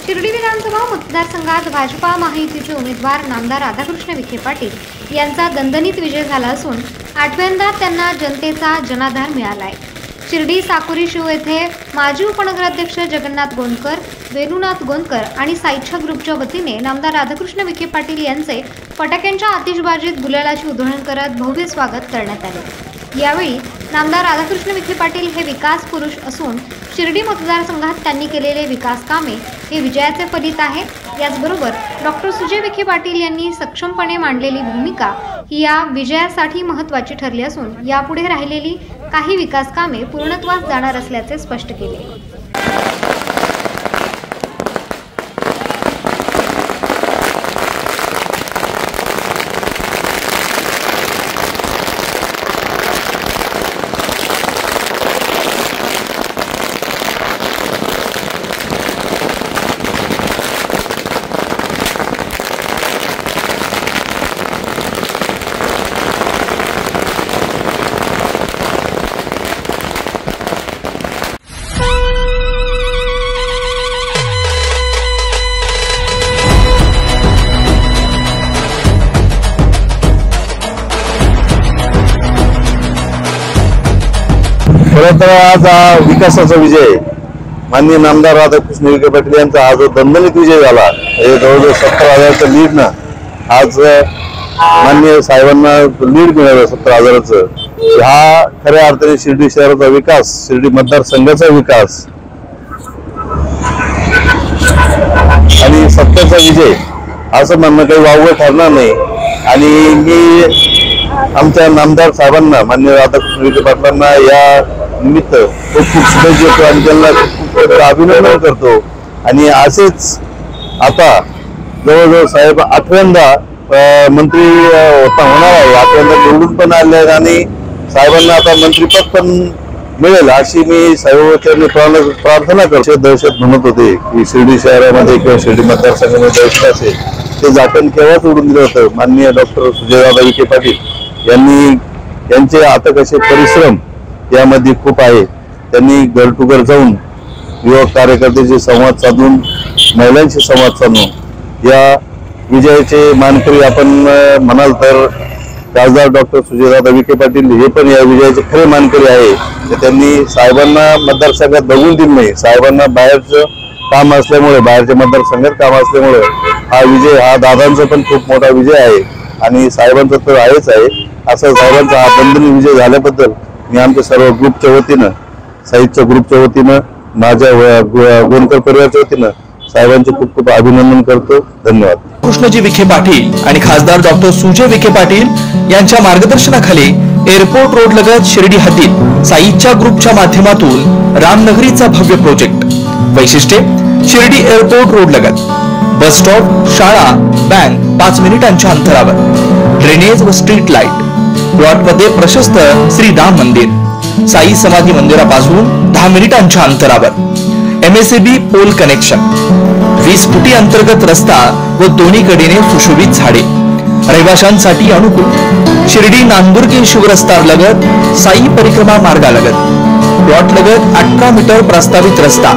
शिर्डी विधानसभा मतदारसंघात भाजपा महायुतीचे उमेदवार नामदार राधाकृष्ण विखे पाटील यांचा दणदणीत विजय झाला असून 8व्यांदा त्यांना जनतेचा जनाधार मिळाला आहे। शिर्डी साकुरी शिव येथे माजी उपनगराध्यक्ष जगन्नाथ गोंदकर, वेणुनाथ गोंदकर आणि साईच्या ग्रुपच्या वतीने नामदार राधाकृष्ण विखे पाटील यांचे फटाक्यांच्या आतिषबाजीत गुलालाची उधळण करत भव्य स्वागत करण्यात आले। यावेळी नामदार राधाकृष्ण विखे पाटील हे विकास पुरुष असून शिर्डी मतदारसंघात त्यांनी केलेले विकास कामे हे विजयाचे फलित आहे। याचबरोबर डॉक्टर सुजय विखे पाटील यांनी सक्षमपणे मांडलेली भूमिका ही या विजयासाठी महत्त्वाची ठरली असून यापुढे राहिलेली काही विकास कामे पूर्णत्वास जाणार असल्याचे स्पष्ट केले। खरं तर आज हा विकासाचा विजय माननीय नामदार राधाकृष्ण विखे पाटील यांचा हा जो दणदणीत विजय झाला, जवळजवळ 17,000च्या लीडनं आज माननीय साहेबांना लीड मिळालं 17,000चं। हा खऱ्या अर्थाने शिर्डी शहराचा विकास, शिर्डी मतदारसंघाचा विकास आणि सत्याचा विजय असं म्हणणं काही वावगं ठरणार नाही। आणि मी आमच्या नामदार साहेबांना माननीय राधाकृष्ण विखे पाटलांना या निमित्त खूप खूप शुभेच्छा देतो आणि त्यांना खूप अभिनंदन करतो। आणि असेच आता जवळजवळ साहेब 8व्यांदा मंत्री होणार आहे, 8व्यांदा निवडून पण आले आहेत आणि साहेबांना आता मंत्रीपद पण मिळेल अशी मी साहेबांनी प्रार्थना करतो। दहशत म्हणत होते की शिर्डी शहरामध्ये किंवा शिर्डी मतदारसंघामध्ये दहशत असेल, ते झाकण केव्हाच उडून दिलं होतं। माननीय डॉक्टर सुजयदादा विखे पाटील यांनी त्यांचे आता कसे परिश्रम यामध्ये खूप आहे। त्यांनी घर टू घर जाऊन युवक कार्यकर्त्यांशी संवाद साधून, महिलांशी संवाद साधून या विजयाचे मानकरी आपण म्हणाल तर खासदार डॉक्टर सुजयदादा विखे पाटील हे पण या विजयाचे खरे मानकरी आहे। तर त्यांनी साहेबांना मतदारसंघात बघून दिलं नाही। साहेबांना बाहेरचं काम असल्यामुळे, बाहेरच्या मतदारसंघात काम असल्यामुळे हा विजय हा दादांचा पण खूप मोठा विजय आहे आणि साहेबांचा तर आहेच आहे। असं साहेबांचा हा दणदणीत विजय झाल्याबद्दल मी आमच्या सर्व ग्रुपच्या वतीनं, साईच्या ग्रुपच्या वतीनं, माझ्या गोंदकर परिवाराच्या वतीनं साहेबांचे खूप खूप अभिनंदन करतो। धन्यवाद। कृष्णजी विखे पाटील आणि खासदार डॉक्टर सुजय विखे पाटील यांच्या मार्गदर्शनाखाली एअरपोर्ट रोड लगत शिर्डी हद्दीत साईच्या ग्रुपच्या माध्यमातून रामनगरीचा भव्य प्रोजेक्ट। वैशिष्ट्ये: शिर्डी एअरपोर्ट रोड लगत बस स्टॉप, शाळा, बँक 5 मिनिटांच्या अंतरावर, ड्रेनेज व स्ट्रीट लाईट, प्लॉटमध्ये प्रशस्त श्री राम मंदिर, साई समाधी मंदिरापासून 10 मिनिटांच्या अंतरावर, MSAB पोल कनेक्शन, 20 फुटी अंतर्गत रस्ता व दोन्ही कडेने सुशोभित झाडे, रहिवाशांसाठी अनुकूल। शिर्डी नांदुर्गी शिवरस्ता लगत साई परिक्रमा मार्गालगत प्लॉट लगत 18 मीटर प्रस्तावित रस्ता।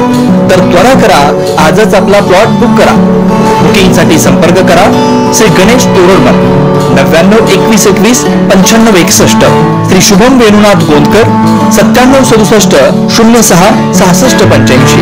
तर त्वरा करा, आजच आपला प्लॉट बुक करा। बुकिंगसाठी संपर्क करा श्री गणेश तोरडमल 99 21 21 95 61, श्री शुभम वेणुनाथ गोंदकर 97 67 06 66 85।